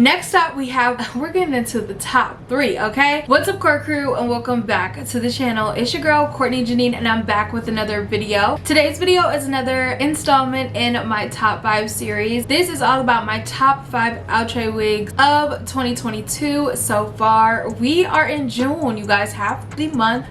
Next up we're getting into the top 3. Okay, what's up Court crew, and welcome back to the channel. It's your girl Courtney Jinean, and I'm back with another video. Today's video is another installment in my top 5 series. This is all about my top 5 Outre wigs of 2022 so far. We are in June, you guys. Half the month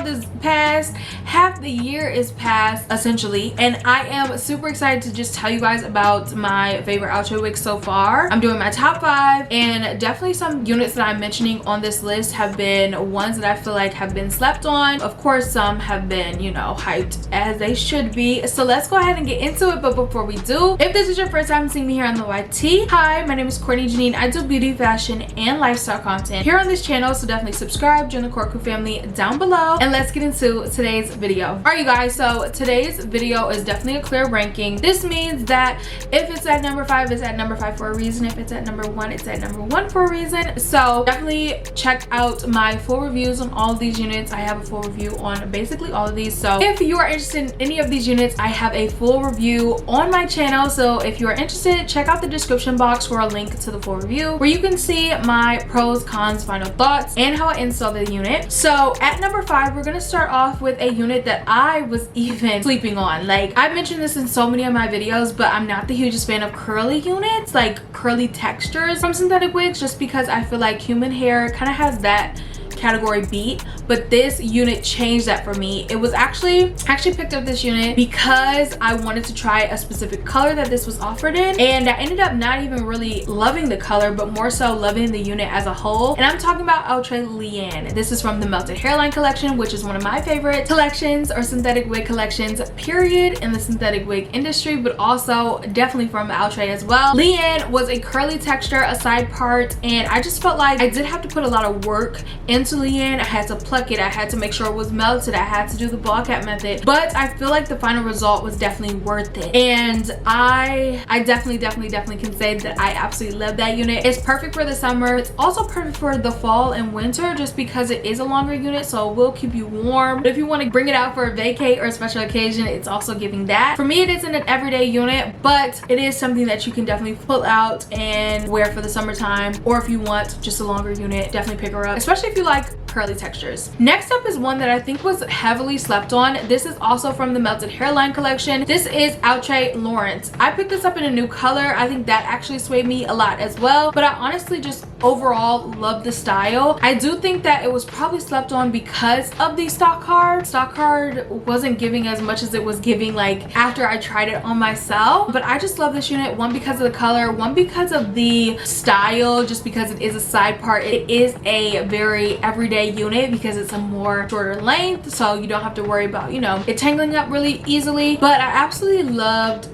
is past, half the year is past essentially, and I am super excited to just tell you guys about my favorite Outre wigs so far. I'm doing my top 5, and definitely some units that I'm mentioning on this list have been ones that I feel like have been slept on. Of course, some have been, you know, hyped as they should be. So let's go ahead and get into it. But before we do, if this is your first time seeing me here on the YT, hi, my name is Courtney Jinean. I do beauty, fashion, and lifestyle content here on this channel, so definitely subscribe, join the Court crew family down below, and let's get into today's video. All right, you guys, so today's video is definitely a clear ranking. This means that if it's at number 5, it's at number 5 for a reason. If it's at number 1, it's at number 1 for a reason. So definitely check out my full reviews on all of these units. I have a full review on basically all of these. So if you are interested in any of these units, I have a full review on my channel. So if you are interested, check out the description box for a link to the full review where you can see my pros, cons, final thoughts, and how I installed the unit. So at number 5, we're gonna start off with a unit that I was even sleeping on. Like, I've mentioned this in so many of my videos, but I'm not the hugest fan of curly units, like curly textures from synthetic wigs, just because I feel like human hair kind of has that category beat. But this unit changed that for me. It was actually picked up this unit because I wanted to try a specific color that this was offered in, and I ended up not even really loving the color, but more so loving the unit as a whole. And I'm talking about Outre Leanne. This is from the melted hairline collection, which is one of my favorite collections or synthetic wig collections period in the synthetic wig industry, but also definitely from Outre as well. Leanne was a curly texture, a side part, and I just felt like I did have to put a lot of work into Leanne. I had to pluck it, I had to make sure it was melted, I had to do the ball cap method, but I feel like the final result was definitely worth it. And I definitely can say that I absolutely love that unit. It's perfect for the summer. It's also perfect for the fall and winter, just because it is a longer unit, so it will keep you warm. But if you want to bring it out for a vacay or a special occasion, it's also giving that. For me, it isn't an everyday unit, but it is something that you can definitely pull out and wear for the summertime, or if you want just a longer unit, definitely pick her up, especially if you like curly textures. Next up is one that I think was heavily slept on. This is also from the melted hairline collection. This is Outre Laurence. I picked this up in a new color. I think that actually swayed me a lot as well, but I honestly just overall love the style. I do think that it was probably slept on because of the stock card. Stock card wasn't giving as much as it was giving like after I tried it on myself, but I just love this unit. One, because of the color, one, because of the style, just because it is a side part. It is a very everyday unit because it's a more shorter length, so you don't have to worry about, you know, it tangling up really easily. But I absolutely loved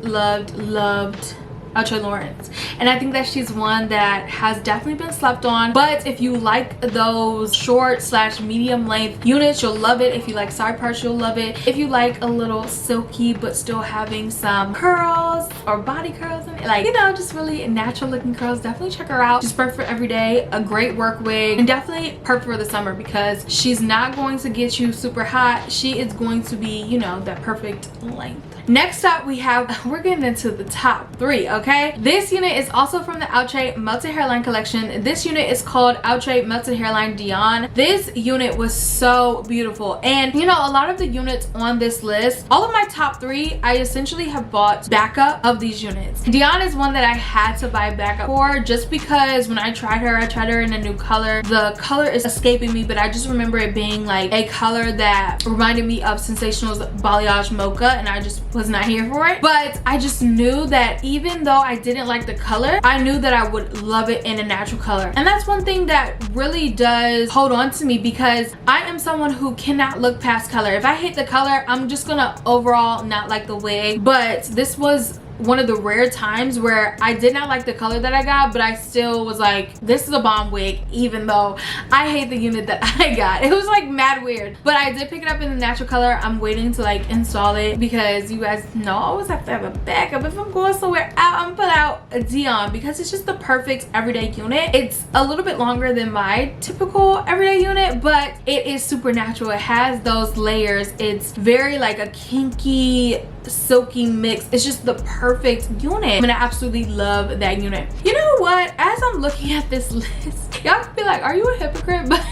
Outre Laurence, and I think that she's one that has definitely been slept on. But if you like those short / medium length units, you'll love it. If you like side parts, you'll love it. If you like a little silky but still having some curls or body curls, like, you know, just really natural looking curls, definitely check her out. She's perfect for every day, a great work wig, and definitely perfect for the summer because she's not going to get you super hot. She is going to be, you know, that perfect length. Next up we're getting into the top 3. Okay, this unit is also from the Outre melted hairline collection. This unit is called Outre melted hairline Dion. This unit was so beautiful, and you know, a lot of the units on this list, all of my top 3, I essentially have bought backup of these units. Dion is one that I had to buy backup for, just because when I tried her in a new color. The color is escaping me, but I just remember it being like a color that reminded me of Sensational's balayage mocha, and I just was not here for it. But I just knew that even though I didn't like the color, I knew that I would love it in a natural color. And that's one thing that really does hold on to me, because I am someone who cannot look past color. If I hate the color, I'm just gonna overall not like the wig. But this was one of the rare times where I did not like the color that I got, but I still was like, this is a bomb wig, even though I hate the unit that I got. It was like mad weird, but I did pick it up in the natural color. I'm waiting to like install it because you guys know I always have to have a backup. If I'm going somewhere out, I'm put out a Dion because it's just the perfect everyday unit. It's a little bit longer than my typical everyday unit, but it is super natural. It has those layers. It's very like a kinky silky mix. It's just the perfect unit, and I absolutely love that unit. You know what, as I'm looking at this list, y'all could be like, are you a hypocrite? But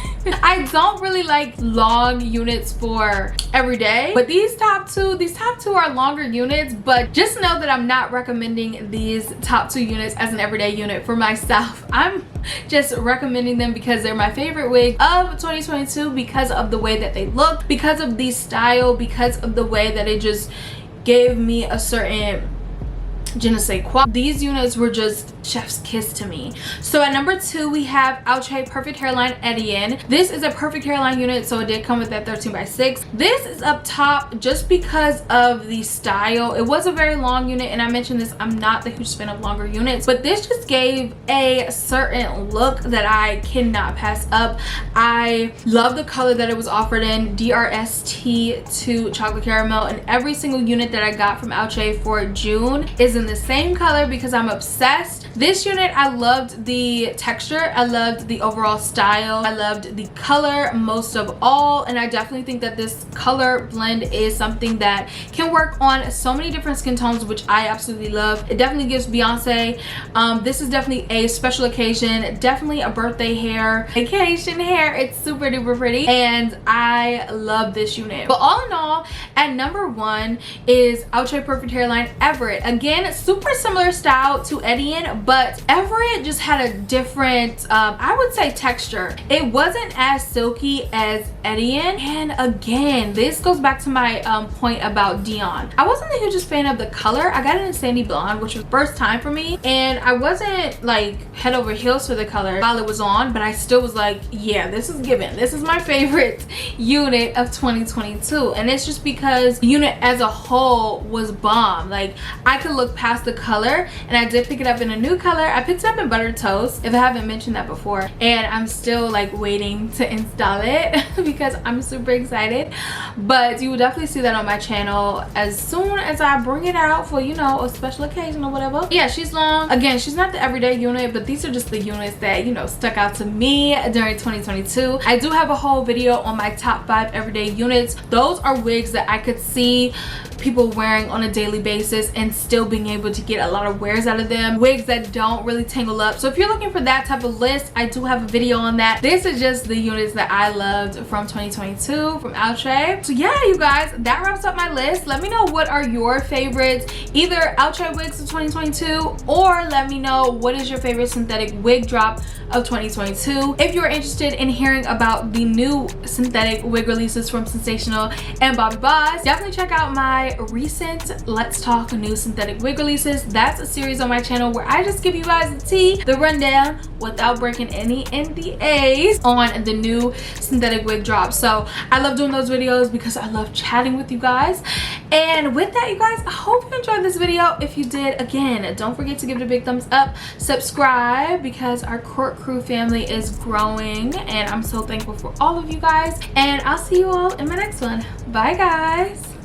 I don't really like long units for every day, but these top two are longer units. But just know that I'm not recommending these top 2 units as an everyday unit for myself. I'm just recommending them because they're my favorite wig of 2022, because of the way that they look, because of the style, because of the way that it just gave me a certain je ne sais quoi. These units were just chef's kiss to me. So at number 2 we have Outre Perfect Hairline Etienne. This is a perfect hairline unit, so it did come with that 13x6. This is up top just because of the style. It was a very long unit, and I mentioned this, I'm not the huge fan of longer units, but this just gave a certain look that I cannot pass up. I love the color that it was offered in, DRST to chocolate caramel, and every single unit that I got from Outre for June is in the same color because I'm obsessed. This unit, I loved the texture, I loved the overall style, I loved the color most of all, and I definitely think that this color blend is something that can work on so many different skin tones, which I absolutely love. It definitely gives Beyonce. This is definitely a special occasion, definitely a birthday hair, vacation hair. It's super duper pretty, and I love this unit. But all in all, at number 1 is Outre Perfect Hairline Everette. Again, super similar style to Etienne, but Everette just had a different I would say texture. It wasn't as silky as Etienne, and again, this goes back to my point about Dion. I wasn't the hugest fan of the color. I got it in sandy blonde, which was first time for me, and I wasn't like head over heels for the color while it was on, but I still was like, yeah, this is given. This is my favorite unit of 2022, and it's just because the unit as a whole was bomb. Like, I could look past the color, and I did pick it up in a new color. I picked it up in Butter Toast, if I haven't mentioned that before, and I'm still like waiting to install it because I'm super excited. But you will definitely see that on my channel as soon as I bring it out for, you know, a special occasion or whatever. Yeah, she's long. Again, she's not the everyday unit, but these are just the units that, you know, stuck out to me during 2022. I do have a whole video on my top 5 everyday units. Those are wigs that I could see people wearing on a daily basis and still being able to get a lot of wears out of them. Wigs that don't really tangle up. So if you're looking for that type of list, I do have a video on that. This is just the units that I loved from 2022 from Outre. So yeah, you guys, that wraps up my list. Let me know what are your favorites, either Outre wigs of 2022, or let me know what is your favorite synthetic wig drop of 2022. If you're interested in hearing about the new synthetic wig releases from Sensational and Bobbi Boss, definitely check out my recent Let's Talk New Synthetic Wig Releases. That's a series on my channel where I just give you guys the tea, the rundown, without breaking any NDAs on the new synthetic wig drops. So I love doing those videos because I love chatting with you guys. And with that, you guys, I hope you enjoyed this video. If you did, again, don't forget to give it a big thumbs up, subscribe, because our Court Crew family is growing, and I'm so thankful for all of you guys. And I'll see you all in my next one. Bye, guys.